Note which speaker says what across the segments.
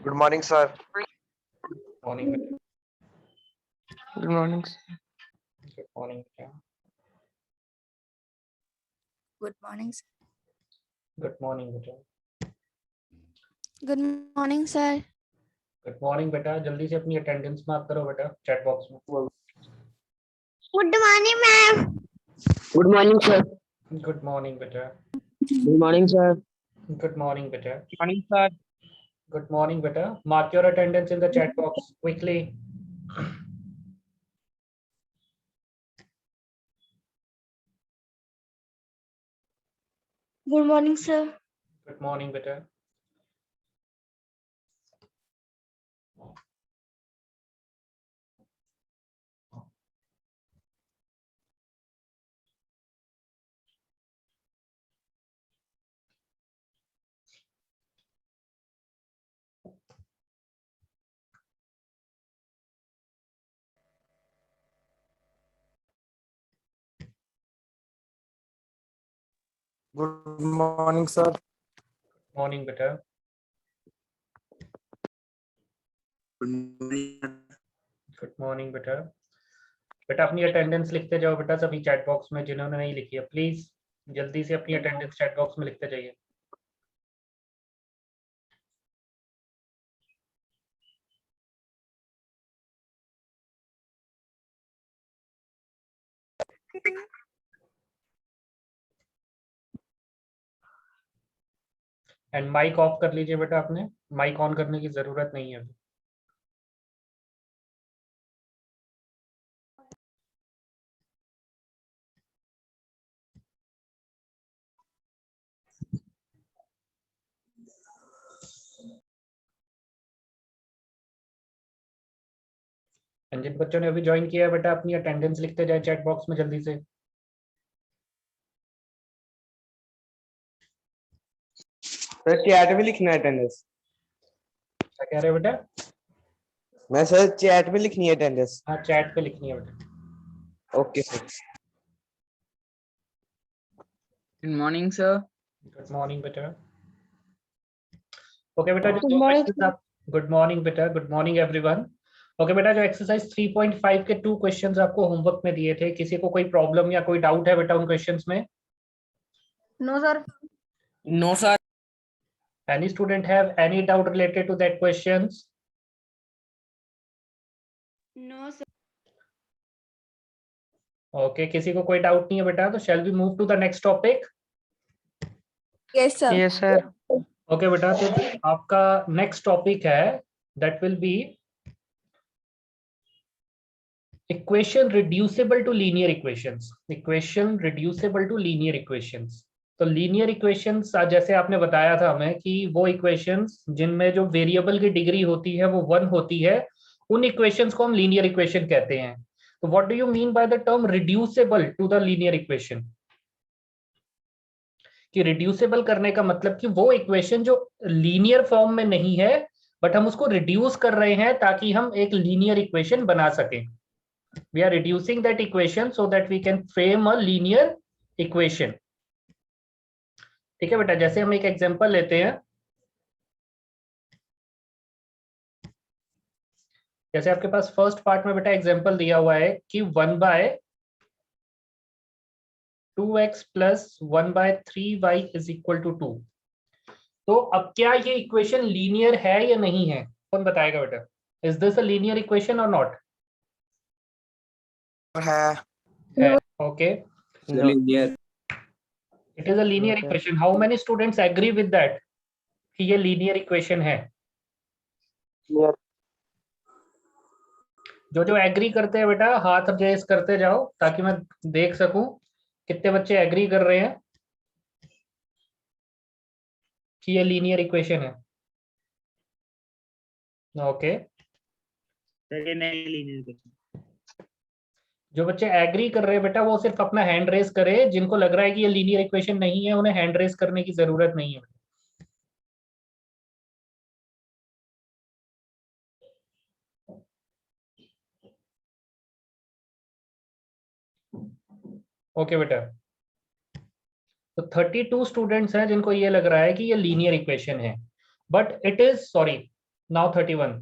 Speaker 1: Good morning, sir.
Speaker 2: Morning.
Speaker 3: Good morning.
Speaker 2: Good morning. Yeah.
Speaker 4: Good morning, sir.
Speaker 2: Good morning, beta.
Speaker 4: Good morning, sir.
Speaker 2: Good morning, बेटा जल्दी से अपनी attendance mark करो बेटा chat box में.
Speaker 4: Good morning, ma'am.
Speaker 3: Good morning, sir.
Speaker 2: Good morning, बेटा.
Speaker 3: Good morning, sir.
Speaker 2: Good morning, बेटा.
Speaker 3: Morning, sir.
Speaker 2: Good morning, बेटा. Mark your attendance in the chat box quickly.
Speaker 4: Good morning, sir.
Speaker 2: Good morning, बेटा.
Speaker 1: Good morning, sir.
Speaker 2: Morning, बेटा.
Speaker 1: Good morning.
Speaker 2: Good morning, बेटा. बेटा अपनी attendance लिखते जाओ बेटा सभी चैट बॉक्स में जिन्होंने नहीं लिखी है प्लीज जल्दी से अपनी अटेंडेंस चैट बॉक्स में लिखते जाइए. एंड माइक ऑफ कर लीजिए बेटा. आपने माइक ऑन करने की जरूरत नहीं है. जिन बच्चों ने अभी ज्वाइन किया है बेटा अपनी अटेंडेंस लिखते जाए चैट बॉक्स में जल्दी से.
Speaker 1: सर चैट में लिखना है अटेंडेंस.
Speaker 2: क्या कह रहे हो बेटा?
Speaker 1: मैं सर चैट में लिखनी है अटेंडेंस.
Speaker 2: हाँ चैट पे लिखनी है बेटा.
Speaker 1: Okay sir.
Speaker 3: Good morning, sir.
Speaker 2: Good morning बेटा. ओके बेटा जो
Speaker 4: Good
Speaker 2: दो
Speaker 4: morning,
Speaker 2: क्वेश्चंस आप. गुड मॉर्निंग बेटा. Good morning everyone. ओके बेटा जो एक्सरसाइज 3.5 के 2 क्वेश्चंस आपको होमवर्क में दिए थे किसी को कोई प्रॉब्लम या कोई डाउट है बेटा उन क्वेश्चंस में?
Speaker 4: No, sir.
Speaker 3: No, sir.
Speaker 2: Any student have any doubt related to that questions?
Speaker 4: No, sir.
Speaker 2: Okay किसी को कोई डाउट नहीं है बेटा तो shall we move to the next topic.
Speaker 4: Yes, sir.
Speaker 3: Yes, sir.
Speaker 2: Okay बेटा तो आपका नेक्स्ट टॉपिक है that will be equation reducible to linear equations. Equation reducible to linear equations. तो लीनियर इक्वेशंस जैसे आपने बताया था हमें कि वो इक्वेशंस जिनमें जो वेरिएबल की डिग्री होती है वो 1 होती है उन इक्वेशंस को हम लीनियर इक्वेशन कहते हैं. तो what do you mean by the term reducible to the linear equation? कि रिड्यूसिबल करने का मतलब कि वो इक्वेशन जो लीनियर फॉर्म में नहीं है बट हम उसको रिड्यूस कर रहे हैं ताकि हम एक लीनियर इक्वेशन बना सकें. We are reducing that equation so that we can frame a linear equation. ठीक है बेटा जैसे हम एक एग्जांपल लेते हैं. जैसे आपके पास फर्स्ट पार्ट में बेटा एग्जांपल दिया हुआ है कि 1/2x plus 1/3y is equal to 2. तो अब क्या ये इक्वेशन लीनियर है या नहीं है? कौन बताएगा बेटा? Is this a linear equation और नॉट?
Speaker 1: है.
Speaker 2: Okay
Speaker 3: Linear.
Speaker 2: It is a linear equation. How many students agree with that कि ये लीनियर इक्वेशन है? जो जो एग्री करते हैं बेटा हाथ रेस करते जाओ ताकि मैं देख सकूं कितने बच्चे एग्री कर रहे हैं कि ये लीनियर इक्वेशन है. ओके जो बच्चे एग्री कर रहे हैं बेटा वो सिर्फ अपना हैंड रेस करे. जिनको लग रहा है कि ये लीनियर इक्वेशन नहीं है उन्हें हैंड रेस करने की जरूरत नहीं है. ओके बेटा तो 32 स्टूडेंट्स हैं जिनको ये लग रहा है कि ये लीनियर इक्वेशन है but it is sorry now 31.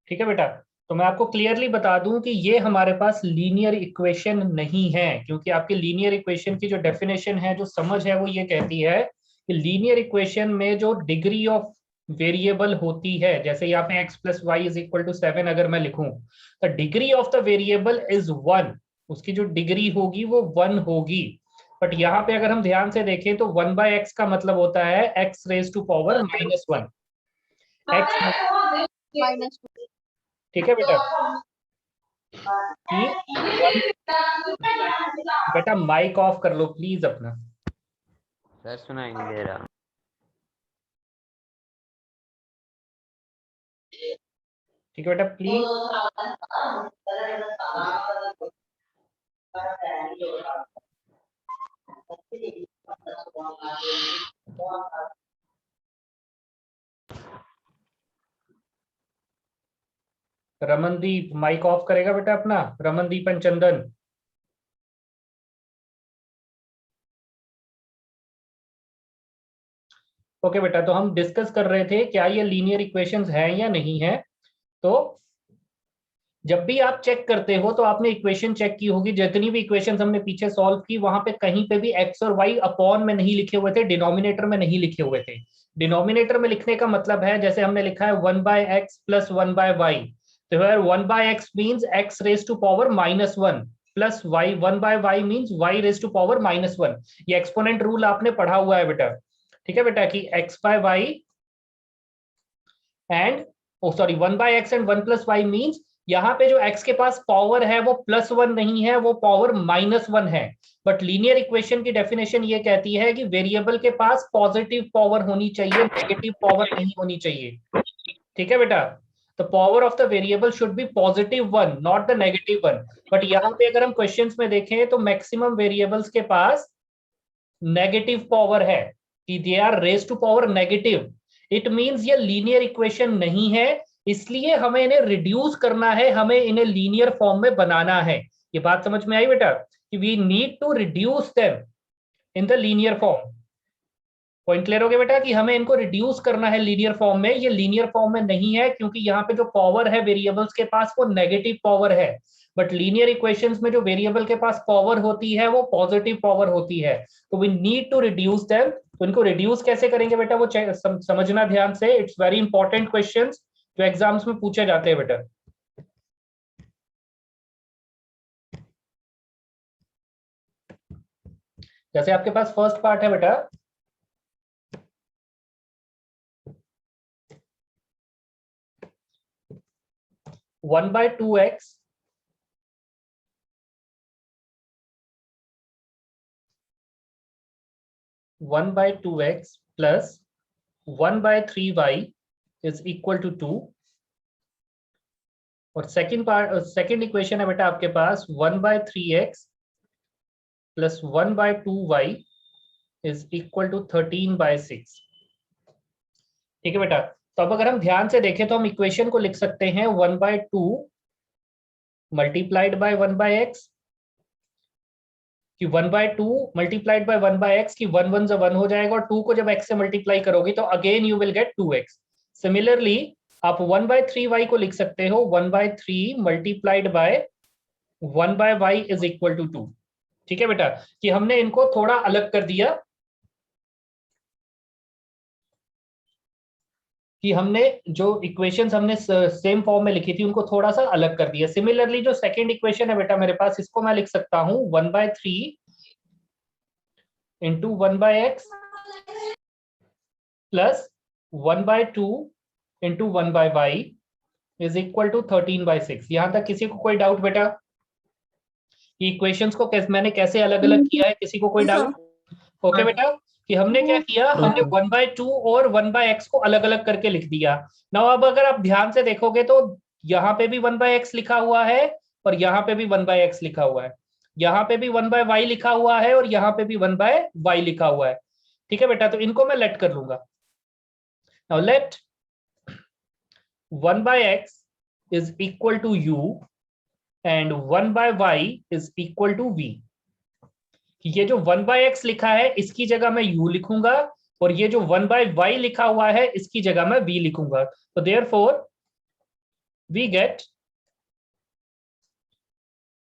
Speaker 2: ठीक है बेटा, तो मैं आपको क्लियरली बता दूं कि ये हमारे पास लीनियर इक्वेशन नहीं है, क्योंकि आपके लीनियर इक्वेशन की जो डेफिनेशन है, जो समझ है, वो ये कहती है कि लीनियर इक्वेशन में जो डिग्री ऑफ वेरिएबल होती है, जैसे यहाँ पे x plus Y is equal to 7 अगर मैं लिखूं, तो degree of the variable is 1, उसकी जो डिग्री होगी वो 1 होगी. बट यहाँ पे अगर हम ध्यान से देखें तो 1 बाय एक्स का मतलब होता है x raise to power -1 x. ठीक है बेटा, कि बेटा माइक ऑफ कर लो प्लीज अपना.
Speaker 3: सर सुनाई नहीं दे रहा.
Speaker 2: ठीक है बेटा प्लीज. रमनदीप माइक ऑफ करेगा बेटा अपना, रमनदीप एंड चंदन. ओके बेटा, तो हम डिस्कस कर रहे थे क्या ये लीनियर इक्वेशंस हैं या नहीं है. तो जब भी आप चेक करते हो तो आपने इक्वेशन चेक की होगी, जितनी भी इक्वेशंस हमने पीछे सॉल्व की वहां पे कहीं पे भी एक्स और वाई अपॉन में नहीं लिखे हुए थे, डिनोमिनेटर में नहीं लिखे हुए थे. डिनोमिनेटर में लिखने का मतलब है, जैसे हमने लिखा है 1 by X plus 1 by Y, तो here 1 by X means x raise to power -1 plus Y 1 by Y means y raise to power -1. ये एक्सपोनेंट रूल आपने पढ़ा हुआ है बेटा. ठीक है बेटा, कि x by Y and sorry 1 by X and 1 plus Y means यहाँ पे जो x के पास पावर है वो +1 नहीं है, वो पावर -1 है. बट लीनियर इक्वेशन की डेफिनेशन ये कहती है कि वेरिएबल के पास पॉजिटिव पावर होनी चाहिए, नेगेटिव पावर नहीं होनी चाहिए. ठीक है बेटा, the power of the variable should be +1 not the -1. But यहाँ पे अगर हम क्वेश्चंस में देखें तो मैक्सिमम वेरिएबल्स के पास नेगेटिव पावर है, कि they are raise to power negative. It means ये लीनियर इक्वेशन नहीं है, इसलिए हमें इन्हें रिड्यूस करना है, हमें इन्हें लीनियर फॉर्म में बनाना है. ये बात समझ में आई बेटा, कि we need to reduce them in the linear form. Point clear हो गया बेटा, कि हमें इनको रिड्यूस करना है लीनियर फॉर्म में. ये लीनियर फॉर्म में नहीं है क्योंकि यहाँ पे जो पावर है वेरिएबल्स के पास वो नेगेटिव पावर है. बट लीनियर इक्वेशंस में जो वेरिएबल के पास पावर होती है वो पॉजिटिव पावर होती है. तो we need to reduce them. तो इनको रिड्यूस कैसे करेंगे बेटा, वो समझना ध्यान से. इट्स वेरी इंपॉर्टेंट क्वेश्चन जो एग्जाम्स में पूछे जाते हैं बेटा. जैसे आपके पास फर्स्ट पार्ट है बेटा, 1 by 2x plus 1 by 3y is equal to 2. और सेकेंड इक्वेशन है बेटा आपके पास 1 by 3x plus 1 by 2y is equal to 13 by 6. ठीक है बेटा, तो अब अगर हम ध्यान से देखें तो हम इक्वेशन को लिख सकते हैं 1 by 2 multiplied by 1 by x, कि 1 by 2 multiplied by 1 by x, की 1 1 से 1 हो जाएगा, और 2 को जब x से मल्टीप्लाई करोगे तो again you will gate 2x. Similarly आप 1 by 3y को लिख सकते हो 1 by 3 multiplied by 1 by y is equal to 2. ठीक है बेटा, कि हमने इनको थोड़ा अलग कर दिया, कि हमने जो इक्वेशंस हमने सेम फॉर्म में लिखी थी उनको थोड़ा सा अलग कर दिया. सिमिलरली जो सेकंड इक्वेशन है बेटा मेरे पास, इसको मैं लिख सकता हूं 1 by 3 into 1 by x plus 1 by 2 into 1 by y is equal to 13 by 6. यहां तक किसी को कोई डाउट बेटा? इक्वेशंस को मैंने कैसे अलग अलग किया है, किसी को कोई डाउट? ओके बेटा, कि हमने क्या किया, हमने 1 by 2 और 1 by x को अलग अलग करके लिख दिया. नाउ अब अगर आप ध्यान से देखोगे तो यहाँ पे भी 1 by x लिखा हुआ है और यहाँ पे भी 1 by x लिखा हुआ है, यहाँ पे भी 1 by y लिखा हुआ है और यहाँ पे भी 1 by y लिखा हुआ है. ठीक है बेटा, तो इनको मैं लेट कर लूंगा. Now let 1 by x is equal to u and 1 by y is equal to v। ये जो 1 by x लिखा है इसकी जगह मैं u लिखूंगा और ये जो 1 by y लिखा हुआ है इसकी जगह मैं v लिखूंगा। तो therefore we get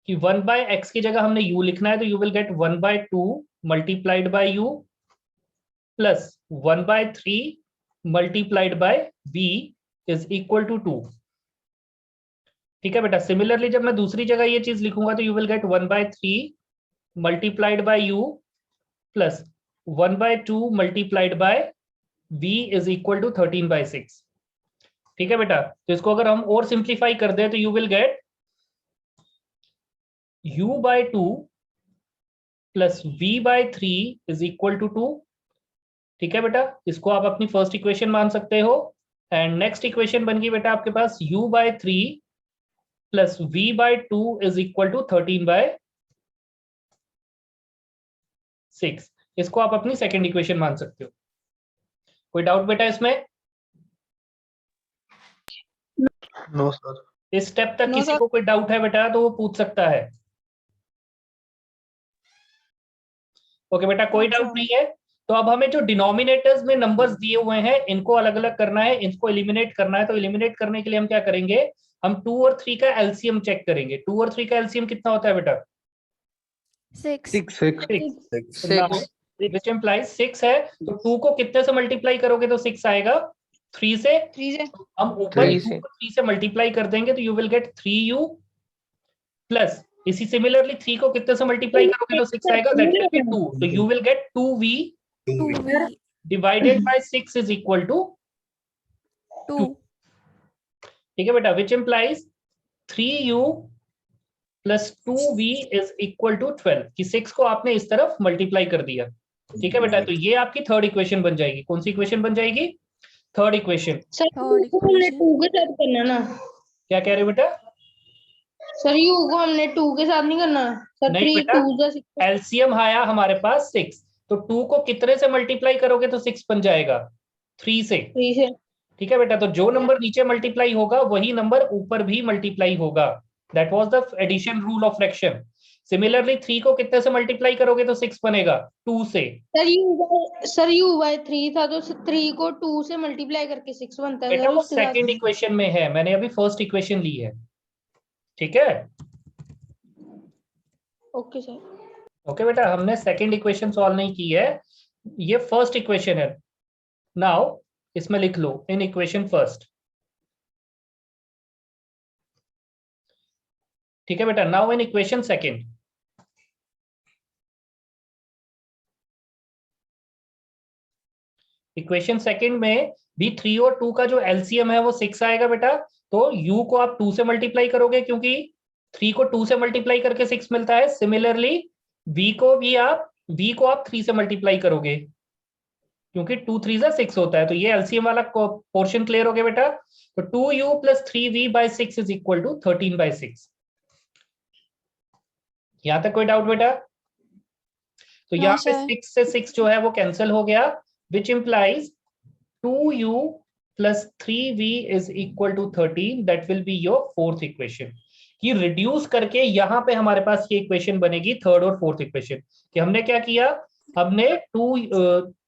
Speaker 2: कि 1 by x की जगह हमने u लिखना है तो you will get 1 by 2 multiplied by u plus 1 by 3 multiplied by v is equal to 2। ठीक है बेटा, सिमिलरली जब मैं दूसरी जगह ये चीज लिखूंगा तो you will get 1 by 3 multiplied by u plus 1 by 2 multiplied by v is equal to 13 by 6। ठीक है बेटा, तो इसको अगर हम और सिंप्लीफाई कर दें तो you will get u by 2 plus v by 3 is equal to 2। ठीक है बेटा, इसको आप अपनी फर्स्ट इक्वेशन मान सकते हो। एंड नेक्स्ट इक्वेशन बन गई बेटा आपके पास u by 3 plus v by 2 is equal to 13 by 6। इसको आप अपनी सेकेंड इक्वेशन मान सकते हो। कोई डाउट बेटा इसमें?
Speaker 5: No sir.
Speaker 2: इस स्टेप तक
Speaker 4: No,
Speaker 2: किसी
Speaker 4: sir.
Speaker 2: को कोई डाउट है बेटा तो वो पूछ सकता है। ओके बेटा, कोई
Speaker 4: अच्छा।
Speaker 2: डाउट नहीं है। तो अब हमें जो डिनोमिनेटर्स में नंबर्स दिए हुए हैं इनको अलग अलग करना है, इनको एलिमिनेट करना है। तो एलिमिनेट करने के लिए हम क्या करेंगे, हम 2 और 3 का एलसीएम चेक करेंगे। 2 और 3 का एलसीएम कितना होता है बेटा?
Speaker 4: 6
Speaker 5: सिक्स
Speaker 2: विच इम्प्लाइज 6 है। तो 2 को कितने से मल्टीप्लाई करोगे तो 6 आएगा? 3 से।
Speaker 4: 3 से
Speaker 2: हम ऊपर
Speaker 5: 3
Speaker 2: 2 को 3 से मल्टीप्लाई कर देंगे तो you will get 3u plus इसी सिमिलरली 3 को कितने से मल्टीप्लाई करोगे तो 6 आएगा, दैट विल बी 2। तो you will get 2v
Speaker 4: 2v
Speaker 2: divided by 6 is equal to
Speaker 4: 2
Speaker 2: ठीक है बेटा, which implies 3u plus 2v is equal to 12 कि 6 को आपने इस तरफ मल्टीप्लाई कर दिया। ठीक है बेटा, तो ये आपकी थर्ड इक्वेशन बन जाएगी। कौन सी इक्वेशन बन जाएगी? Third equation.
Speaker 6: Sir
Speaker 4: Third
Speaker 6: U को हमने
Speaker 4: equation.
Speaker 6: 2 के साथ करना ना।
Speaker 2: क्या कह रहे हो बेटा?
Speaker 6: सर U को हमने 2 के साथ नहीं करना। सर
Speaker 2: नहीं
Speaker 6: 3
Speaker 2: बेटा।
Speaker 6: 2 जा 6।
Speaker 2: एलसीएम आया हमारे पास 6, तो 2 को कितने से मल्टीप्लाई करोगे तो 6 बन जाएगा? 3 से।
Speaker 6: 3 से।
Speaker 2: ठीक है बेटा, तो जो नंबर नीचे मल्टीप्लाई होगा वही नंबर ऊपर भी मल्टीप्लाई होगा। That was the addition rule of fraction. Similarly 3 को कितने से मल्टीप्लाई करोगे तो 6 बनेगा? 2 से।
Speaker 6: सर U by 3 था तो 3 को 2 से मल्टीप्लाई करके 6 बनता है।
Speaker 2: बेटा
Speaker 6: सर
Speaker 2: वो
Speaker 6: उसके साथ
Speaker 2: सेकंड इक्वेशन में है, मैंने अभी फर्स्ट इक्वेशन ली है। ठीक है
Speaker 6: ओके सर।
Speaker 2: ओके बेटा, हमने सेकंड इक्वेशन सॉल्व नहीं की है, ये फर्स्ट इक्वेशन है। नाउ इसमें लिख लो इन इक्वेशन फर्स्ट। ठीक है बेटा, now in equation second. Equation second में भी 3 और 2 का जो एलसीएम है वो 6 आएगा बेटा। तो u को आप 2 से मल्टीप्लाई करोगे क्योंकि 3 को 2 से मल्टीप्लाई करके 6 मिलता है। सिमिलरली v को आप 3 से मल्टीप्लाई करोगे क्योंकि 2 3 जा 6 होता है। तो ये एलसीएम वाला पोर्शन क्लियर हो गया बेटा। तो 2u plus 3v by 6 is equal to 13 by 6। यहां तक कोई डाउट बेटा? तो
Speaker 4: No,
Speaker 2: यहाँ पे
Speaker 4: sir.
Speaker 2: 6 से 6 जो है वो कैंसिल हो गया, which implies 2u plus 3v is equal to 13। That will be your fourth equation. कि रिड्यूस करके यहाँ पे हमारे पास ये इक्वेशन बनेगी थर्ड और फोर्थ इक्वेशन। कि हमने क्या किया, हमने 2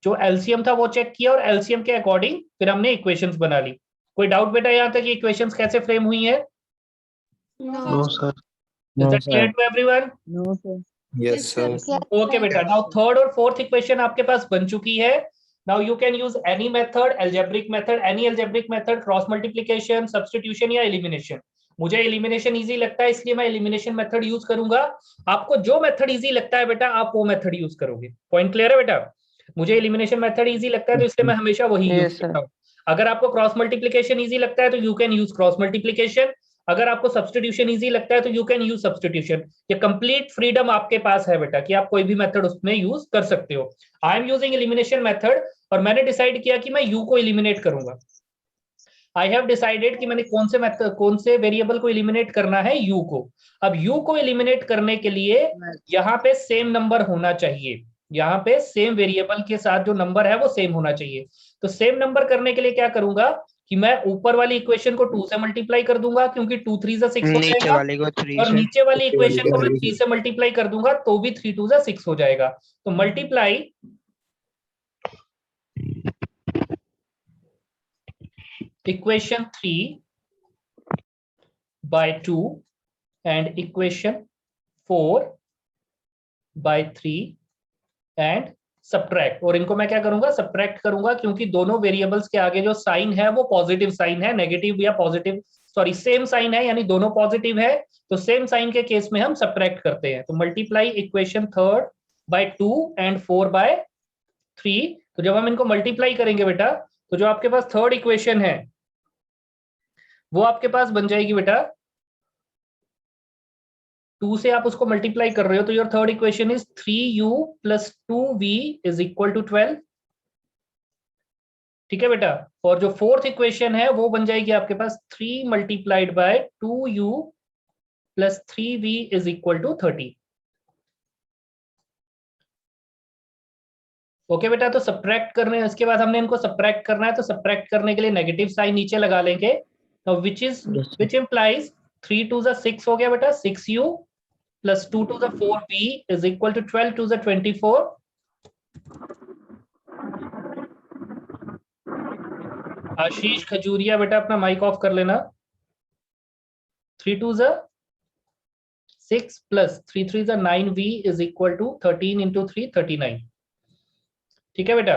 Speaker 2: जो एलसीएम था वो चेक किया और एलसीएम के अकॉर्डिंग फिर हमने इक्वेशंस बना ली। कोई डाउट बेटा यहाँ तक ये इक्वेशंस कैसे फ्रेम हुई है?
Speaker 5: No sir.
Speaker 2: Is that clear to everyone?
Speaker 5: Yes sir.
Speaker 2: Okay बेटा, नाउ थर्ड और फोर्थ इक्वेशन आपके पास बन चुकी है। Now you can use any method, algebraic method, any algebraic method, cross multiplication, substitution या एलिमिनेशन। मुझे एलिमिनेशन इजी लगता है इसलिए मैं एलिमिनेशन मेथड यूज करूंगा। आपको जो मेथड इजी लगता है बेटा आप वो मेथड यूज करोगे। पॉइंट क्लियर है बेटा? मुझे एलिमिनेशन मेथड इजी लगता है तो इसलिए मैं हमेशा वही यूज करता हूँ। अगर आपको क्रॉस मल्टीप्लिकेशन इजी लगता है तो you can use cross multiplication. अगर आपको सब्स्टिट्यूशन इजी लगता है तो यू कैन यूज सब्स्टिट्यूशन। ये कंप्लीट फ्रीडम आपके पास है बेटा कि आप कोई भी मेथड उसमें यूज कर सकते हो। I am using elimination method और मैंने डिसाइड किया कि मैं यू को एलिमिनेट करूंगा। आई हैव डिसाइडेड कि मैंने कौन से वेरिएबल को एलिमिनेट करना है, यू को। अब यू को एलिमिनेट करने के लिए यहाँ पे सेम नंबर होना चाहिए, यहाँ पे सेम वेरिएबल के साथ जो नंबर है वो सेम होना चाहिए। तो सेम नंबर करने के लिए क्या करूंगा कि मैं ऊपर वाली इक्वेशन को 2 से मल्टीप्लाई कर दूंगा क्योंकि 2 3 जा 6 हो
Speaker 3: नीचे
Speaker 2: जाएगा,
Speaker 3: वाले को 3
Speaker 2: और
Speaker 3: से
Speaker 2: नीचे वाली
Speaker 5: नीचे वाली
Speaker 2: इक्वेशन को मैं
Speaker 5: को
Speaker 2: 3 से मल्टीप्लाई कर दूंगा तो भी 3 2 जा 6 हो जाएगा। तो multiply equation 3 by 2 and equation 4 by 3 and subtract, और इनको मैं क्या करूंगा, सब्ट्रैक्ट करूंगा क्योंकि दोनों वेरिएबल्स के आगे जो साइन है वो पॉजिटिव साइन है, नेगेटिव या पॉजिटिव सॉरी सेम साइन है, यानी दोनों पॉजिटिव है, तो सेम साइन के केस में हम सब्ट्रैक्ट करते हैं। तो multiply equation 3 by 2 and 4 by 3। तो जब हम इनको मल्टीप्लाई करेंगे बेटा, तो जो आपके पास थर्ड इक्वेशन है वो आपके पास बन जाएगी बेटा 2 से आप उसको मल्टीप्लाई कर रहे हो, तो your third equation is 3u + 2v is equal to 12। ठीक है बेटा, और जो फोर्थ इक्वेशन है वो बन जाएगी आपके पास 3 multiplied by 2u + 3v is equal to 30। Okay बेटा, तो सब्ट्रैक्ट करने, इसके बाद हमने इनको सब्ट्रैक्ट करना है, तो सब्ट्रैक्ट करने के लिए नेगेटिव साइन नीचे लगा लेंगे, तो विच इम्प्लाइज 3 2 जा 6 हो गया बेटा, 6u + 2 2 जा 4v इज इक्वल टू 12 2 जा 24। आशीष खजूरिया बेटा अपना माइक ऑफ कर लेना। 3 2 जा 6 + 3 3 जा 9v इज इक्वल टू 13 × 3 39। ठीक है बेटा,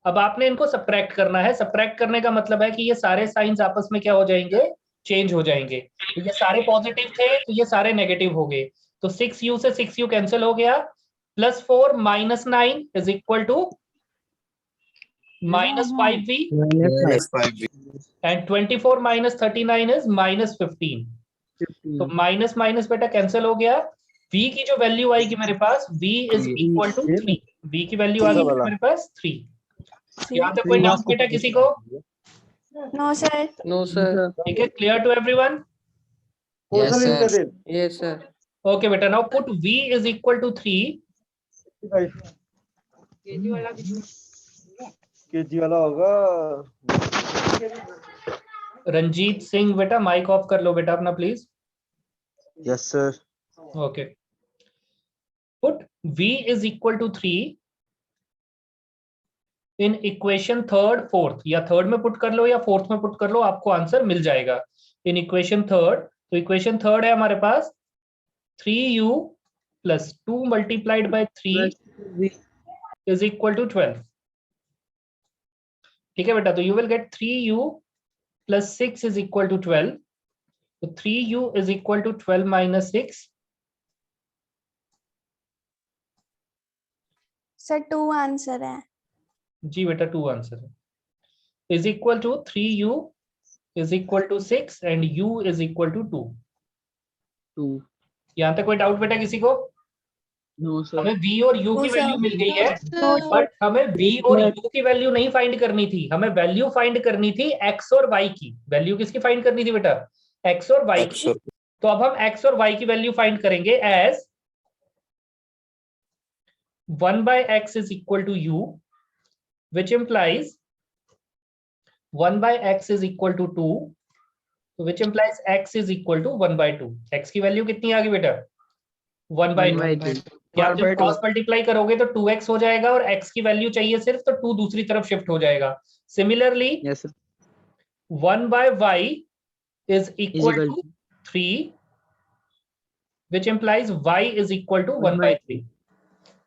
Speaker 2: अब आपने इनको सब्ट्रैक्ट करना है। सब्ट्रैक्ट करने का मतलब है कि ये सारे साइंस आपस में क्या हो जाएंगे, चेंज हो जाएंगे। तो ये सारे पॉजिटिव थे तो ये सारे नेगेटिव हो गए, तो 6u से 6u कैंसिल हो गया, +4 - 9 is equal to -5v and 24 - 39 is -15। तो माइनस माइनस बेटा कैंसिल हो गया, v की जो वैल्यू आएगी मेरे पास v is equal to 3, v की वैल्यू आ गई मेरे पास 3। यहाँ तक कोई डाउट बेटा किसी को?
Speaker 4: No, sir.
Speaker 3: No sir.
Speaker 2: ठीक है, clear to everyone?
Speaker 3: Yes sir. Yes sir.
Speaker 2: Okay बेटा, now put v is equal to 3।
Speaker 1: KG वाला होगा।
Speaker 2: रंजीत सिंह बेटा माइक ऑफ कर लो बेटा अपना please.
Speaker 1: Yes sir.
Speaker 2: Okay, put v is equal to 3 in equation third fourth, या थर्ड में पुट कर लो या फोर्थ में पुट कर लो, आपको आंसर मिल जाएगा। इन इक्वेशन थर्ड, तो इक्वेशन थर्ड है हमारे पास 3u + 2 multiplied by 3 is equal to 12। ठीक है बेटा, तो you will get 3u + 6 is equal to 12। तो 3u is equal to 12 - 6।
Speaker 4: Sir, 2 answer है।
Speaker 2: जी बेटा 2 आंसर है, is equal to 3u is equal to 6 and u is equal to 2। यहाँ तक कोई डाउट बेटा किसी को? हमें v और u की
Speaker 4: No,
Speaker 2: वैल्यू
Speaker 4: sir.
Speaker 2: मिल गई है,
Speaker 4: No, sir.
Speaker 2: बट हमें v और u की वैल्यू नहीं फाइंड करनी थी, हमें वैल्यू फाइंड करनी थी x और y की। वैल्यू किसकी फाइंड करनी थी बेटा? x और y की। तो अब हम x और y की वैल्यू फाइंड करेंगे as 1/x is equal to u, which implies 1/x is equal to 2, which implies x is equal to 1/2। x की वैल्यू कितनी आ गई बेटा? 1/2। क्या जब क्रॉस मल्टीप्लाई करोगे तो 2x हो जाएगा, और x की वैल्यू चाहिए सिर्फ, तो 2 दूसरी तरफ शिफ्ट हो जाएगा। Similarly 1/y is equal to 3, which implies y is equal to 1/3।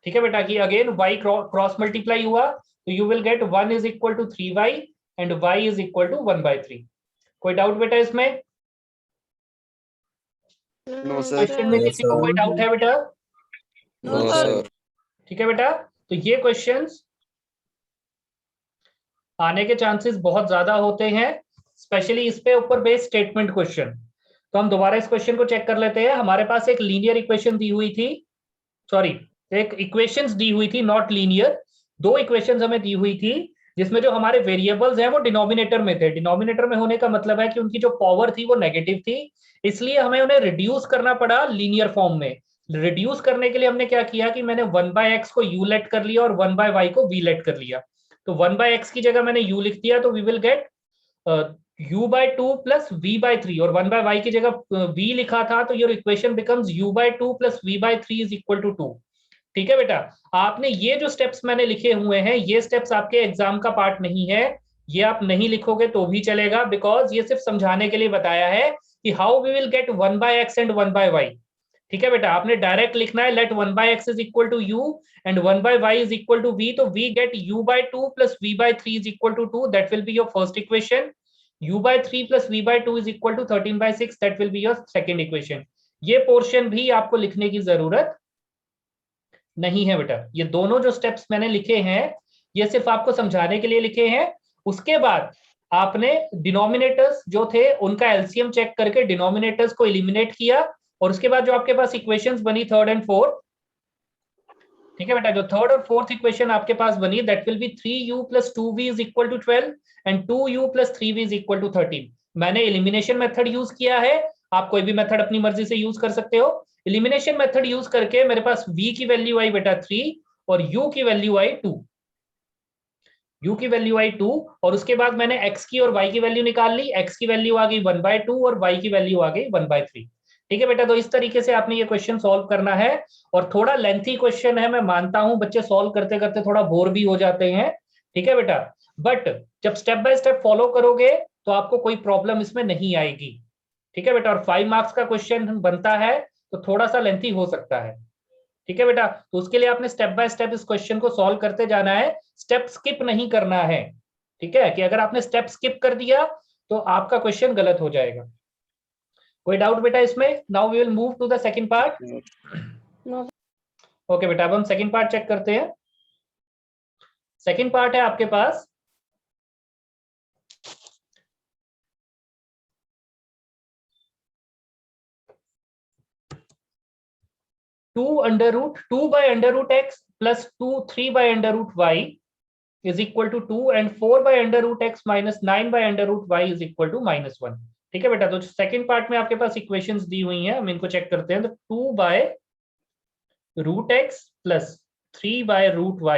Speaker 2: ठीक है बेटा, कि अगेन y क्रॉस मल्टीप्लाई हुआ तो you will get 1 is equal to 3y and y is equal to 1/3। कोई डाउट बेटा इसमें?
Speaker 1: No sir.
Speaker 2: क्वेश्चन में किसी को कोई डाउट है बेटा?
Speaker 5: No sir.
Speaker 2: ठीक है बेटा, तो ये क्वेश्चंस आने के चांसेस बहुत ज्यादा होते हैं, स्पेशली इस पे ऊपर बेस्ड स्टेटमेंट क्वेश्चन। तो हम दोबारा इस क्वेश्चन को चेक कर लेते हैं। हमारे पास एक लीनियर इक्वेशन दी हुई थी, सॉरी एक इक्वेशंस दी हुई थी, नॉट लीनियर। 2 इक्वेशंस हमें दी हुई थी जिसमें जो हमारे वेरिएबल्स हैं वो डिनोमिनेटर में थे। डिनोमिनेटर में होने का मतलब है कि उनकी जो पावर थी वो नेगेटिव थी, इसलिए हमें उन्हें रिड्यूस करना पड़ा लीनियर फॉर्म में। रिड्यूस करने के लिए हमने क्या किया कि मैंने 1/x को u लेट कर लिया और 1/y को v लेट कर लिया। तो 1/x की जगह मैंने u लिख दिया, तो we will get u by 2 plus v by 3 और 1 by y की जगह v लिखा था, तो your equation becomes u by 2 plus v by 3 is equal to 2। ठीक है बेटा, आपने ये जो स्टेप्स मैंने लिखे हुए हैं, ये स्टेप्स आपके एग्जाम का पार्ट नहीं है, ये आप नहीं लिखोगे तो भी चलेगा, बिकॉज ये सिर्फ समझाने के लिए बताया है कि how we will get 1 by x and 1 by y। ठीक है बेटा, आपने डायरेक्ट लिखना है let 1 by x is equal to u and 1 by y is equal to v, तो v get u by 2 plus v by 3 is equal to 2, that will be your first equation. u by 3 plus v by 2 is equal to 13 by 6, that will be your second equation। ये portion भी आपको लिखने की जरूरत नहीं है बेटा, ये दोनों जो स्टेप्स मैंने लिखे हैं ये सिर्फ आपको समझाने के लिए लिखे हैं। उसके बाद आपने डिनोमिनेटर्स जो थे उनका एलसीएम चेक करके डिनोमिनेटर्स को एलिमिनेट किया, और उसके बाद जो आपके पास इक्वेशंस बनी थर्ड एंड फोर्थ, ठीक है बेटा, जो थर्ड और फोर्थ इक्वेशन आपके पास बनी that will B 3u plus 2v is equal to 12 and 2u plus 3v is equal to 13। मैंने एलिमिनेशन मेथड यूज किया है, आप कोई भी मेथड अपनी मर्जी से यूज कर सकते हो। एलिमिनेशन मेथड यूज करके मेरे पास v की वैल्यू आई बेटा 3 और u की वैल्यू आई 2, u की वैल्यू आई 2, और उसके बाद मैंने x की और y की वैल्यू निकाल ली, x की वैल्यू आ गई 1/2 और y की वैल्यू आ गई 1/3। ठीक है बेटा, तो इस तरीके से आपने ये क्वेश्चन सॉल्व करना है, और थोड़ा लेंथी क्वेश्चन है, मैं मानता हूं बच्चे सॉल्व करते करते थोड़ा बोर भी हो जाते हैं। ठीक है बेटा, बट जब स्टेप बाय स्टेप फॉलो करोगे तो आपको कोई प्रॉब्लम इसमें नहीं आएगी। ठीक है बेटा, और 5 मार्क्स का क्वेश्चन बनता है तो थोड़ा सा लेंथी हो सकता है। ठीक है बेटा, तो उसके लिए आपने स्टेप बाय स्टेप इस क्वेश्चन को सॉल्व करते जाना है, स्टेप स्किप नहीं करना है। ठीक है, कि अगर आपने स्टेप स्किप कर दिया तो आपका क्वेश्चन गलत हो जाएगा। कोई डाउट बेटा इसमें? Now we will move to the second part. Okay बेटा, अब हम सेकंड पार्ट चेक करते हैं। सेकंड पार्ट है आपके पास to by under root x plus 3 by under root y is equal to 2 and 4 by under root x minus 9 by under root y is equal to -1। ठीक है बेटा, तो second part में आपके पास इक्वेशंस दी हुई हैं, हम इनको चेक करते हैं। तो 2 by root x plus 3 by root y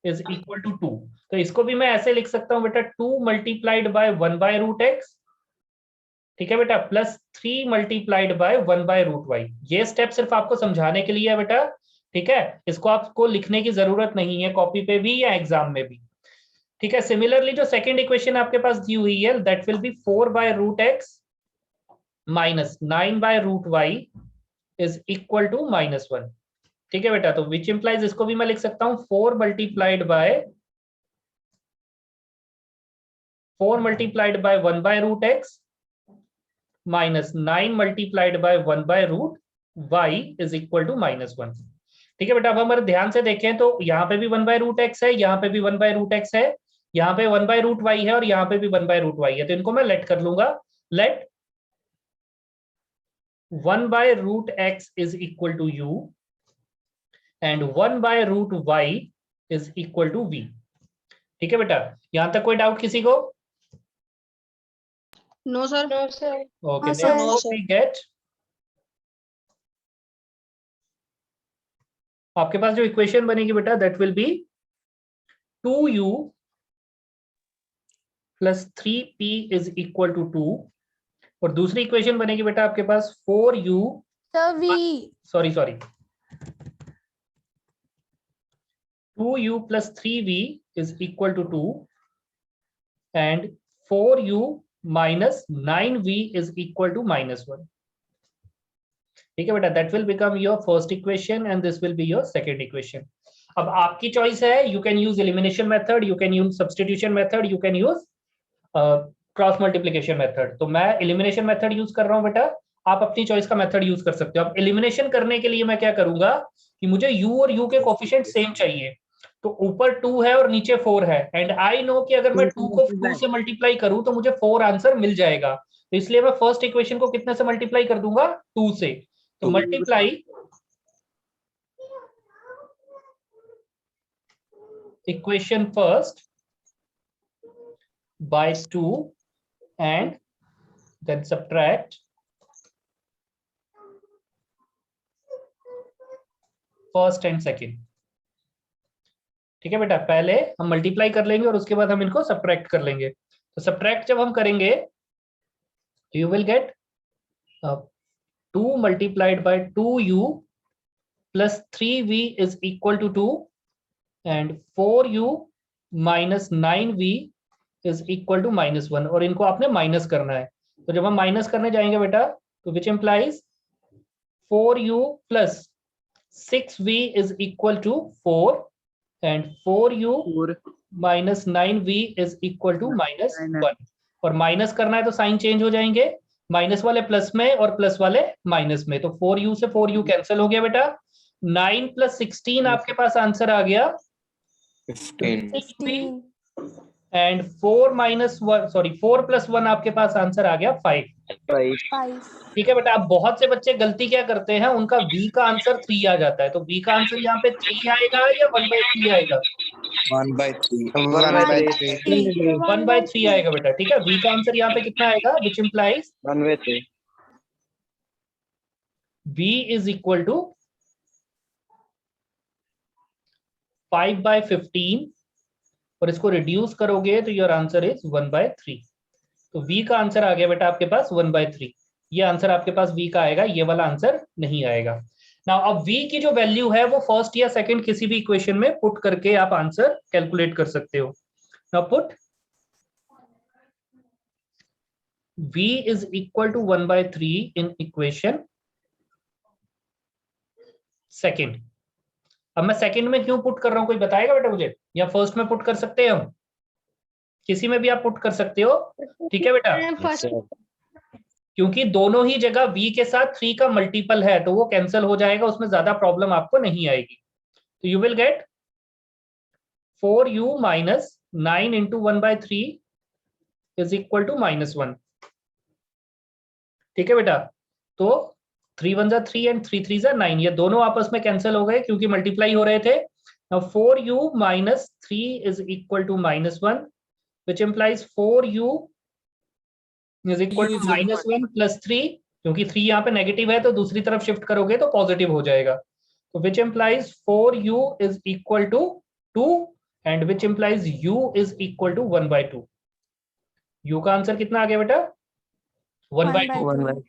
Speaker 2: is equal to 2, तो इसको भी मैं ऐसे लिख सकता हूं बेटा 2 multiplied by 1 by root x, ठीक है बेटा, plus 3 multiplied by 1 by root y। ये स्टेप सिर्फ आपको समझाने के लिए है बेटा, ठीक है, इसको आपको लिखने की जरूरत नहीं है कॉपी पे भी या एग्जाम में भी। ठीक है, सिमिलरली जो सेकंड इक्वेशन आपके पास दी हुई है that will B 4 by root x minus 9 by root y is equal to -1। ठीक है बेटा, तो विच इंप्लाइज, इसको भी मैं लिख सकता हूं 4 multiplied by 1 by root x minus 9 multiplied by 1 by root y is equal to -1। ठीक है बेटा, अब हम ध्यान से देखें तो यहाँ पे भी 1 by root x है, यहाँ पे भी 1 by root x है, यहाँ पे 1 by root y है और यहाँ पे भी 1 by root y है, तो इनको मैं लेट कर लूंगा। Let 1 by root x is equal to u and 1 by root y is equal to v। ठीक है बेटा, यहां तक कोई डाउट किसी को?
Speaker 6: No sir. No sir.
Speaker 2: Okay,
Speaker 4: No, sir.
Speaker 2: therefore we get, आपके पास जो इक्वेशन बनेगी बेटा that will B 2u plus 3p is equal to 2, और दूसरी इक्वेशन बनेगी बेटा आपके पास 4u,
Speaker 4: Sir, V.
Speaker 2: Sorry 2u plus 3v is equal to 2 and 4u minus 9v is equal to -1। ठीक है बेटा, that will become your first equation and this will be your second equation. अब आपकी choice है, you can use elimination method, you can use substitution method, you can use cross multiplication method. तो मैं elimination method use कर रहा हूं बेटा, आप अपनी चॉइस का मेथड यूज कर सकते हो। अब एलिमिनेशन करने के लिए मैं क्या करूंगा कि मुझे u और u के कोफिशिएंट सेम चाहिए, तो ऊपर 2 है और नीचे 4 है, एंड आई नो कि अगर मैं 2 को 2 से मल्टीप्लाई करूं तो मुझे 4 आंसर मिल जाएगा, तो इसलिए मैं फर्स्ट इक्वेशन को कितने से मल्टीप्लाई कर दूंगा? 2 से। तो multiply equation first by 2 and then subtract first and second। ठीक है बेटा, पहले हम मल्टीप्लाई कर लेंगे और उसके बाद हम इनको सब्ट्रैक्ट कर लेंगे। तो सब्ट्रैक्ट जब हम करेंगे you will gate 2 multiplied by 2u plus 3v is equal to 2 and 4u minus 9v is equal to -1 और इनको आपने माइनस करना है। तो जब हम माइनस करने जाएंगे बेटा तो विच implies 4u plus 6v is equal to 4 and 4u minus 9v is equal to -1 और माइनस करना है तो साइन चेंज हो जाएंगे, माइनस वाले प्लस में और प्लस वाले माइनस में। तो 4u से 4u कैंसिल हो गया बेटा। 9 + 16 आपके पास आंसर आ गया
Speaker 5: 15
Speaker 4: 15
Speaker 2: एंड 4 + 1 आपके पास आंसर आ गया 5।
Speaker 4: 5
Speaker 2: ठीक है बेटा। अब बहुत से बच्चे गलती क्या करते हैं, उनका v का आंसर 3 आ जाता है। तो v का आंसर यहाँ पे 3 आएगा या 1/3 आएगा?
Speaker 5: 1/3
Speaker 2: 1/3 आएगा बेटा। ठीक है, v का आंसर यहाँ पे कितना आएगा, which implies
Speaker 1: 1/3
Speaker 2: v is equal to 5/15 और इसको रिड्यूस करोगे तो योर आंसर इज 1/3। तो v का आंसर आ गया बेटा आपके पास 1/3। ये आंसर आपके पास v का आएगा, ये वाला आंसर नहीं आएगा। नाउ अब v की जो वैल्यू है वो फर्स्ट या सेकंड किसी भी इक्वेशन में पुट करके आप आंसर कैलकुलेट कर सकते हो। Now put v is equal to 1/3 in equation second. अब मैं सेकंड में क्यों पुट कर रहा हूं, कोई बताएगा बेटा मुझे, या फर्स्ट में पुट कर सकते हैं हम? किसी में भी आप पुट कर सकते हो। ठीक है बेटा,
Speaker 6: फर्स्ट
Speaker 2: क्योंकि दोनों ही जगह v के साथ 3 का मल्टीपल है तो वो कैंसिल हो जाएगा, उसमें ज्यादा प्रॉब्लम आपको नहीं आएगी। तो you will get 4u minus 9 into 1/3 is equal to -1। ठीक है बेटा, तो 3 1 3 and 3 3 9, ये दोनों आपस में कैंसिल हो गए क्योंकि मल्टीप्लाई हो रहे थे। Now 4u minus 3 is equal to -1 which implies 4u is equal to -1 plus 3, क्योंकि 3 यहाँ पे नेगेटिव है तो दूसरी तरफ शिफ्ट करोगे तो पॉजिटिव हो जाएगा। तो which implies 4u is equal to 2 and which implies u is equal to 1/2। u का आंसर कितना आ गया बेटा, 1/2।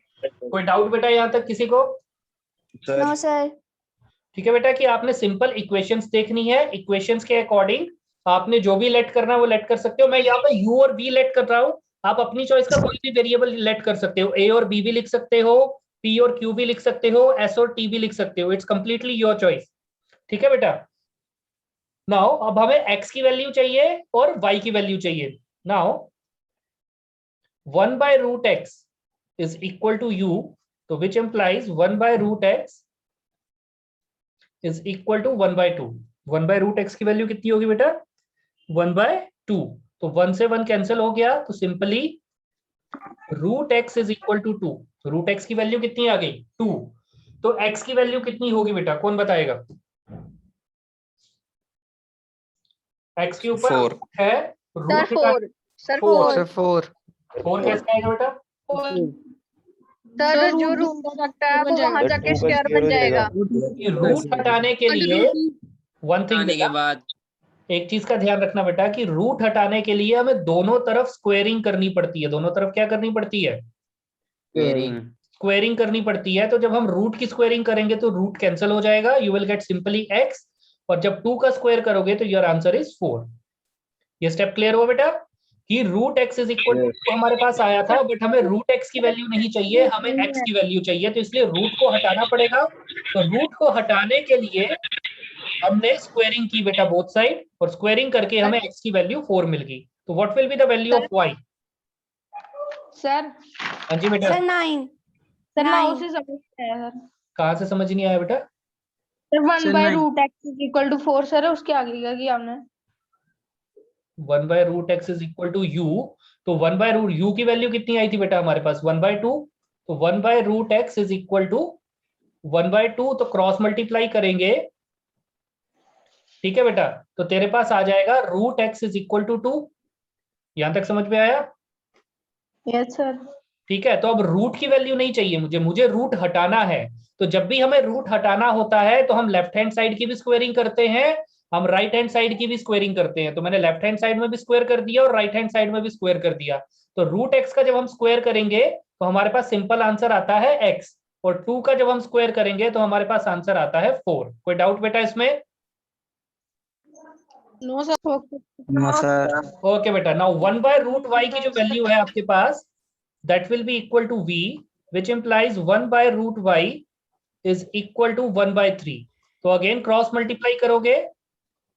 Speaker 2: कोई डाउट बेटा यहाँ तक किसी को?
Speaker 4: No sir.
Speaker 2: ठीक है बेटा, कि आपने सिंपल इक्वेशंस देखनी है, इक्वेशंस के अकॉर्डिंग आपने जो भी लेट करना है वो लेट कर सकते हो। मैं यहाँ पे u और v लेट कर रहा हूँ, आप अपनी चॉइस का कोई भी वेरिएबल लेट कर सकते हो। a और b भी लिख सकते हो, p और q भी लिख सकते हो, s और t भी लिख सकते हो, इट्स कंप्लीटली योर चॉइस। ठीक है बेटा। नाउ अब हमें x की वैल्यू चाहिए और y की वैल्यू चाहिए। Now 1/√x is equal to u, तो which implies 1/√x is equal to 1/2। 1/√x की वैल्यू कितनी होगी बेटा, 1/2। तो 1 से 1 कैंसिल हो गया, तो simply √x is equal to 2। √x की वैल्यू कितनी आ गई, 2। तो x की वैल्यू कितनी होगी बेटा, कौन बताएगा? x के ऊपर
Speaker 5: 4
Speaker 2: है
Speaker 6: सर
Speaker 2: रूट,
Speaker 6: 4
Speaker 2: 4 कैसे आएगा बेटा?
Speaker 6: सर जो रूट सकता है वो वहां जाके स्क्वायर बन जाएगा।
Speaker 2: रूट हटाने के लिए वन थिंग
Speaker 3: के बाद
Speaker 2: एक चीज का ध्यान रखना बेटा कि रूट हटाने के लिए हमें दोनों तरफ स्क्वेयरिंग करनी पड़ती है। दोनों तरफ क्या करनी पड़ती है, स्क्वेयरिंग करनी पड़ती है। तो जब हम रूट की स्क्वेयरिंग करेंगे तो रूट कैंसिल हो जाएगा, you will gate simply x, और जब 2 का स्क्वायर करोगे तो योर आंसर इज 4। ये स्टेप क्लियर हुआ बेटा कि √x इज इक्वल टू हमारे पास आया था, बट हमें √x की वैल्यू नहीं चाहिए, हमें x की वैल्यू चाहिए, तो इसलिए रूट को हटाना पड़ेगा। तो रूट को हटाने के लिए हमने स्क्वेयरिंग की बेटा बोथ साइड, और स्क्वेयरिंग करके हमें x की वैल्यू 4 मिल गई। तो what will be the value of y?
Speaker 6: Sir
Speaker 2: हाँ जी बेटा,
Speaker 4: सर 9
Speaker 6: सर 9
Speaker 4: 9
Speaker 6: से समझ नहीं आया सर।
Speaker 2: कहाँ से समझ नहीं आया बेटा?
Speaker 6: Sir 1/√x is equal to 4 sir, उसके आगे का किया हमने।
Speaker 2: 1/√x is equal to u, तो 1/√u की वैल्यू कितनी आई थी बेटा हमारे पास, 1/2। तो 1/√x is equal to 1/2, तो क्रॉस मल्टीप्लाई करेंगे। ठीक है बेटा, तो तेरे पास आ जाएगा √x is equal to 2। यहां तक समझ में आया?
Speaker 6: Yes sir.
Speaker 2: ठीक है, तो अब रूट की वैल्यू नहीं चाहिए मुझे रूट हटाना है। तो जब भी हमें रूट हटाना होता है तो हम लेफ्ट हैंड साइड की भी स्क्वेयरिंग करते हैं हम राइट हैंड साइड की भी स्क्वेयरिंग करते हैं, तो मैंने लेफ्ट हैंड साइड में भी स्क्वायर कर दिया और राइट हैंड साइड में भी स्क्वायर कर दिया। तो रूट एक्स का जब हम स्क्वायर करेंगे तो हमारे पास सिंपल आंसर आता है एक्स, और 2 का जब हम स्क्वायर करेंगे तो हमारे पास आंसर आता है 4। कोई डाउट बेटा इसमें?
Speaker 6: No sir.
Speaker 5: No, sir.
Speaker 2: Okay बेटा, नाउ 1/√y की जो वैल्यू है आपके पास, that will be equal to v, which implies 1/√y is equal to 1/3। तो अगेन क्रॉस मल्टीप्लाई करोगे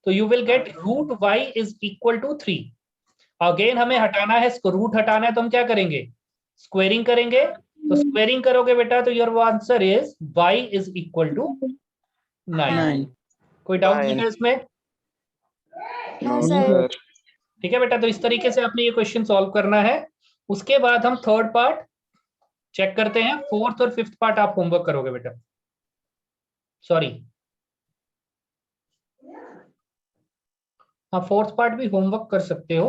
Speaker 2: तो you will get √y is equal to 3। Again हमें हटाना है, रूट हटाना है, तो हम क्या करेंगे? स्क्वेयरिंग करेंगे। तो स्क्वेयरिंग करोगे बेटा तो your answer is y is equal to 9। कोई डाउट बेटा इसमें?
Speaker 4: No sir.
Speaker 2: ठीक है बेटा, तो इस तरीके से आपने ये क्वेश्चन सॉल्व करना है। उसके बाद हम थर्ड पार्ट चेक करते हैं, फोर्थ और फिफ्थ पार्ट आप होमवर्क करोगे बेटा। सॉरी, हाँ फोर्थ पार्ट भी होमवर्क कर सकते हो।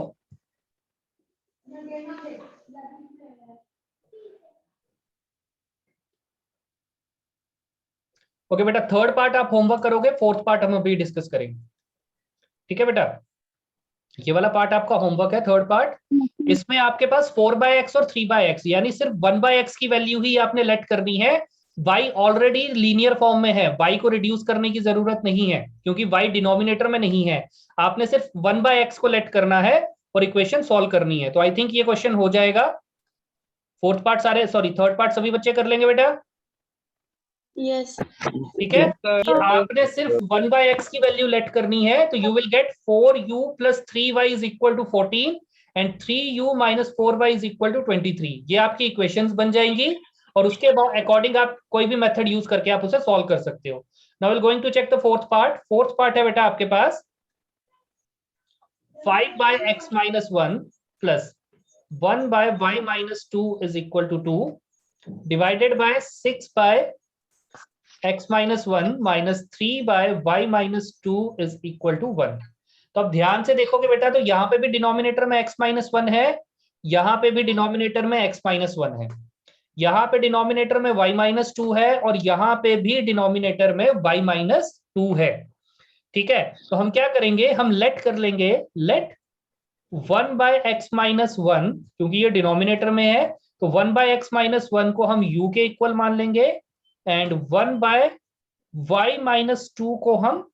Speaker 2: ओके बेटा, थर्ड पार्ट आप होमवर्क करोगे, फोर्थ पार्ट हम अभी डिस्कस करेंगे। ठीक है बेटा, ये वाला पार्ट आपका होमवर्क है, थर्ड पार्ट। इसमें आपके पास 4/x और 3/x, यानी सिर्फ 1/x की वैल्यू ही आपने लेट करनी है। y ऑलरेडी लीनियर फॉर्म में है, y को रिड्यूस करने की जरूरत नहीं है क्योंकि y डिनोमिनेटर में नहीं है। आपने सिर्फ 1/x को लेट करना है और इक्वेशन सॉल्व करनी है। तो आई थिंक ये क्वेश्चन हो जाएगा। फोर्थ पार्ट सारे, सॉरी थर्ड पार्ट सभी बच्चे कर लेंगे बेटा?
Speaker 6: यस।
Speaker 2: ठीक है, कि आपने सिर्फ 1/x की वैल्यू लेट करनी है, तो you will get 4u + 3y is equal to 14 and 3u - 4y is equal to 23। ये आपकी इक्वेशंस बन जाएंगी और उसके बाद अकॉर्डिंग आप कोई भी मेथड यूज करके आप उसे सॉल्व कर सकते हो। Now will going to check the fourth part. Fourth part है बेटा आपके पास 5/x - 1 plus 1/y - 2 is equal to 2 divided by 6/x - 1 minus 3/y - 2 is equal to 1। तो अब ध्यान से देखोगे बेटा, तो यहाँ पे भी डिनोमिनेटर में x - 1 है, यहाँ पे भी डिनोमिनेटर में x - 1 है, यहाँ पे डिनोमिनेटर में y - 2 है और यहाँ पे भी डिनोमिनेटर में y - 2 है। ठीक है, तो हम क्या करेंगे, हम लेट कर लेंगे, लेट 1/x - 1, क्योंकि ये डिनोमिनेटर में है तो 1/x - 1 को हम u के इक्वल मान लेंगे एंड 1/y - 2 को हम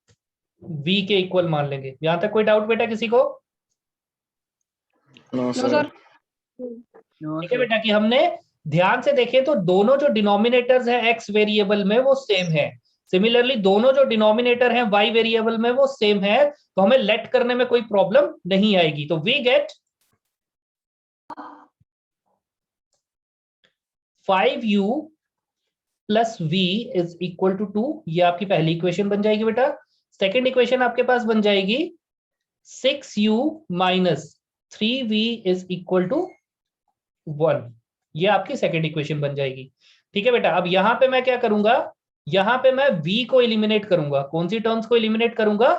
Speaker 2: v के इक्वल मान लेंगे। यहां तक कोई डाउट बेटा किसी को?
Speaker 5: No,
Speaker 6: no
Speaker 5: sir.
Speaker 6: सर।
Speaker 2: ठीक है बेटा, कि हमने ध्यान से देखें तो दोनों जो डिनोमिनेटर्स हैं x वेरिएबल में वो सेम है, सिमिलरली दोनों जो डिनोमिनेटर हैं y वेरिएबल में वो सेम है, तो हमें लेट करने में कोई प्रॉब्लम नहीं आएगी। तो we get 5u plus v is equal to 2। ये आपकी पहली इक्वेशन बन जाएगी बेटा। सेकेंड इक्वेशन आपके पास बन जाएगी 6u - 3v is equal to 1। ये आपकी सेकेंड इक्वेशन बन जाएगी। ठीक है बेटा, अब यहां पे मैं क्या करूंगा, यहां पे मैं v को एलिमिनेट करूंगा। कौन सी टर्म्स को एलिमिनेट करूंगा?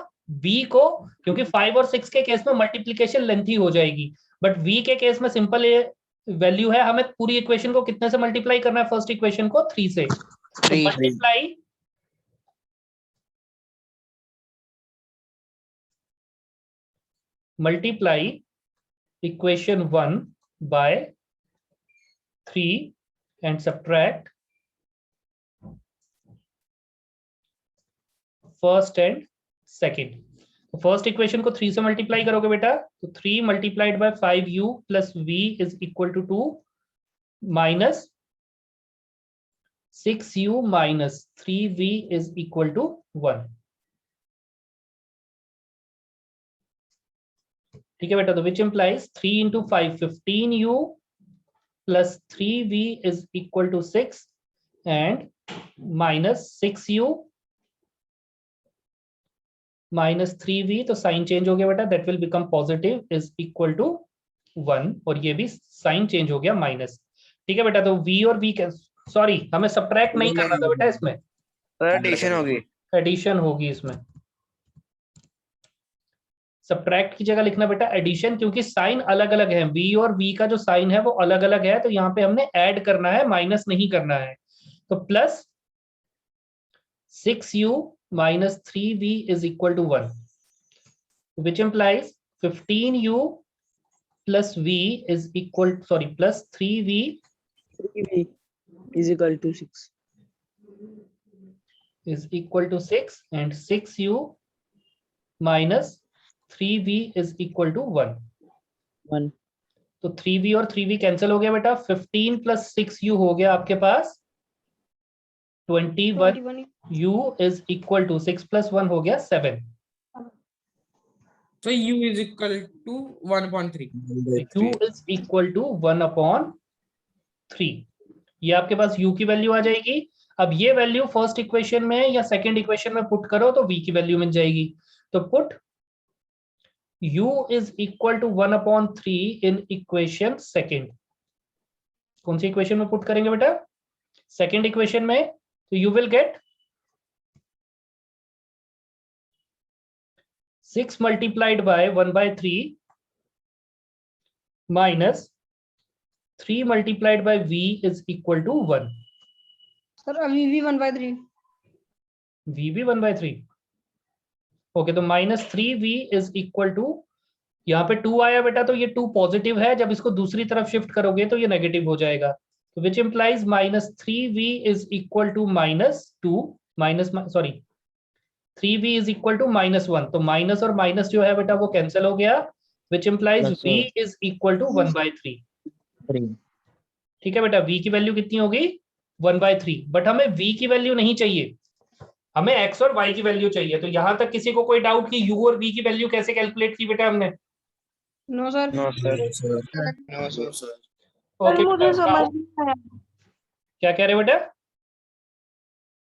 Speaker 2: v को, क्योंकि 5 और 6 के केस में मल्टीप्लीकेशन लेंथी हो जाएगी, बट v के केस में सिंपल वैल्यू है। हमें पूरी इक्वेशन को कितने से मल्टीप्लाई करना है? फर्स्ट इक्वेशन को 3 से। तो multiply equation 1 by 3 and subtract first and second. तो फर्स्ट इक्वेशन को 3 से मल्टीप्लाई करोगे बेटा, तो 3 multiplied by 5u plus v is equal to 2 minus 6u minus 3v is equal to 1। ठीक है बेटा, तो which implies 3 into 5 15u plus 3v is equal to 6 and minus 6u minus 3v, तो साइन चेंज हो गया बेटा, that will become positive is equal to 1, और ये भी साइन चेंज हो गया माइनस। ठीक है बेटा, तो v और v का, सॉरी हमें सब्ट्रैक्ट नहीं करना था बेटा, इसमें
Speaker 5: एडिशन होगी।
Speaker 2: एडिशन होगी। इसमें सब्ट्रैक्ट की जगह लिखना बेटा एडिशन, क्योंकि साइन अलग अलग है, v और v का जो साइन है वो अलग अलग है, तो यहाँ पे हमने ऐड करना है, माइनस नहीं करना है। तो plus 6u minus 3v is equal to 1। which implies 15u plus v is equal, sorry, plus 3v
Speaker 3: 3v is equal to 6.
Speaker 2: is equal to 6 and 6u minus 3v is equal to 1.
Speaker 3: 1.
Speaker 2: तो 3v और 3v cancel हो गया बेटा, 15 plus 6u हो गया आपके पास 21, u is equal to 6 plus 1 हो गया 7.
Speaker 7: So u is equal to 1/3.
Speaker 2: u is equal to 1/3. ये आपके पास u की वैल्यू आ जाएगी. अब ये वैल्यू फर्स्ट इक्वेशन में या सेकंड इक्वेशन में पुट करो तो v की वैल्यू मिल जाएगी. तो put u is equal to 1/3 in equation second. कौन सी इक्वेशन में पुट करेंगे बेटा? सेकंड इक्वेशन में. तो you will get 6 multiplied by 1/3 minus 3 multiplied by v is equal to 1.
Speaker 6: Sir अभी भी 1/3.
Speaker 2: v भी 1/3. ओके, तो minus 3v is equal to, यहाँ पे 2 आया बेटा तो ये 2 पॉजिटिव है, जब इसको दूसरी तरफ शिफ्ट करोगे तो ये नेगेटिव हो जाएगा. तो which implies minus 3v is equal to -2 minus, sorry 3v is equal to -1. तो माइनस और माइनस जो है बेटा वो कैंसिल हो गया, which implies v is equal to 1/3. ठीक है बेटा, v की वैल्यू कितनी होगी? 1/3. बट हमें v की वैल्यू नहीं चाहिए, हमें x और y की वैल्यू चाहिए. तो यहां तक किसी को कोई डाउट कि u और v की वैल्यू कैसे कैलकुलेट की बेटा हमने?
Speaker 6: No sir.
Speaker 5: No sir.
Speaker 2: Okay,
Speaker 8: मुझे समझ नहीं आया.
Speaker 2: क्या कह रहे हो बेटा?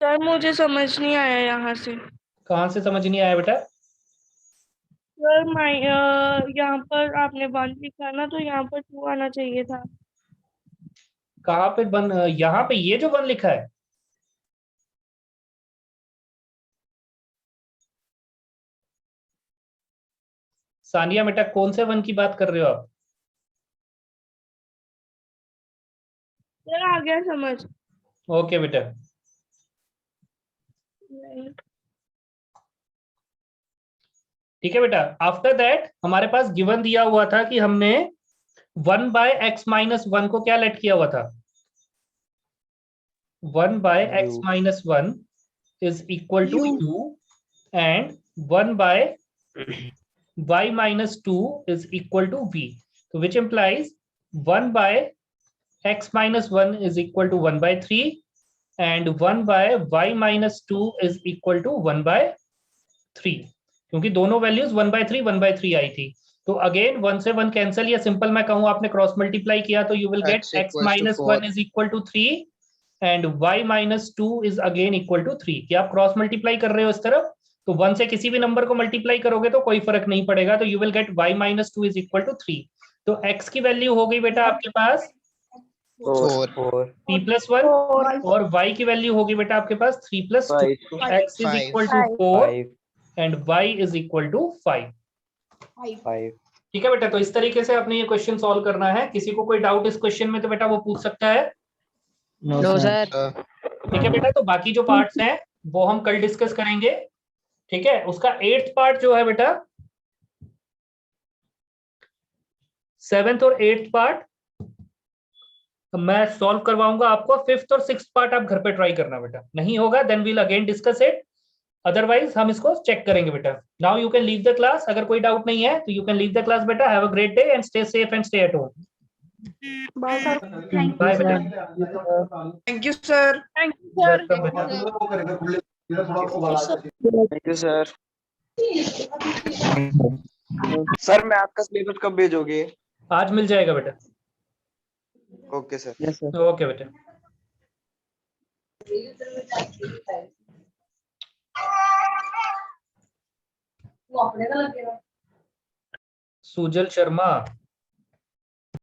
Speaker 8: सर मुझे समझ नहीं आया यहाँ से.
Speaker 2: कहाँ से समझ नहीं आया बेटा?
Speaker 8: सर यहाँ पर आपने 1 लिखा ना, तो यहाँ पर 2 आना चाहिए था.
Speaker 2: कहाँ पे यहाँ पे ये जो 1 लिखा है, सानिया बेटा कौन से 1 की बात कर रहे हो आप?
Speaker 8: सर आ गया समझ.
Speaker 2: ओके बेटा. ठीक है बेटा. आफ्टर दैट हमारे पास गिवन दिया हुआ था कि हमने 1/x-1 को क्या लेट किया हुआ था? 1/x-1 is equal to u and 1/y-2 is equal to v. So which implies 1/x-1 is equal to 1/3 and 1/y-2 is equal to 1/3. क्योंकि दोनों वैल्यूज 1/3 आई थी. तो अगेन 1 से 1 कैंसिल, या सिंपल मैं कहूं आपने क्रॉस मल्टीप्लाई किया तो you will gate x-1 is equal to 3 and y-2 is again equal to 3. क्या आप क्रॉस मल्टीप्लाई कर रहे हो इस तरफ? तो 1 से किसी भी नंबर को मल्टीप्लाई करोगे तो कोई फर्क नहीं पड़ेगा. तो you will gate y-2 is equal to 3. तो x की वैल्यू हो गई बेटा आपके पास
Speaker 5: 4
Speaker 2: 3+1 और y की वैल्यू होगी बेटा आपके पास 3+2. x is equal to 4 and y is equal to 5. ठीक है बेटा. तो इस तरीके से आपने ये क्वेश्चन सॉल्व करना है. किसी को कोई डाउट इस क्वेश्चन में तो बेटा वो पूछ सकता है.
Speaker 3: No sir.
Speaker 2: ठीक है बेटा. तो बाकी जो पार्ट्स हैं वो हम कल डिस्कस करेंगे. ठीक है. उसका 8th पार्ट जो है बेटा, 7th और 8th पार्ट मैं सॉल्व करवाऊंगा आपको. 5th और 6th पार्ट आप घर पे ट्राई करना बेटा. नहीं होगा then we'll again discuss it, otherwise हम इसको चेक करेंगे बेटा. Now you can leave the class. अगर कोई डाउट नहीं है तो you can leave the class बेटा. Have a great day and stay safe and stay at home.
Speaker 8: Bye sir.
Speaker 2: Bye बेटा.
Speaker 7: Thank you, sir.
Speaker 8: Thank you sir.
Speaker 5: Thank you sir. Sir मैं आपका syllabus कब भेजोगे?
Speaker 2: आज मिल जाएगा बेटा.
Speaker 5: Okay sir.
Speaker 3: Yes sir.
Speaker 2: Okay बेटा. सुजल शर्मा.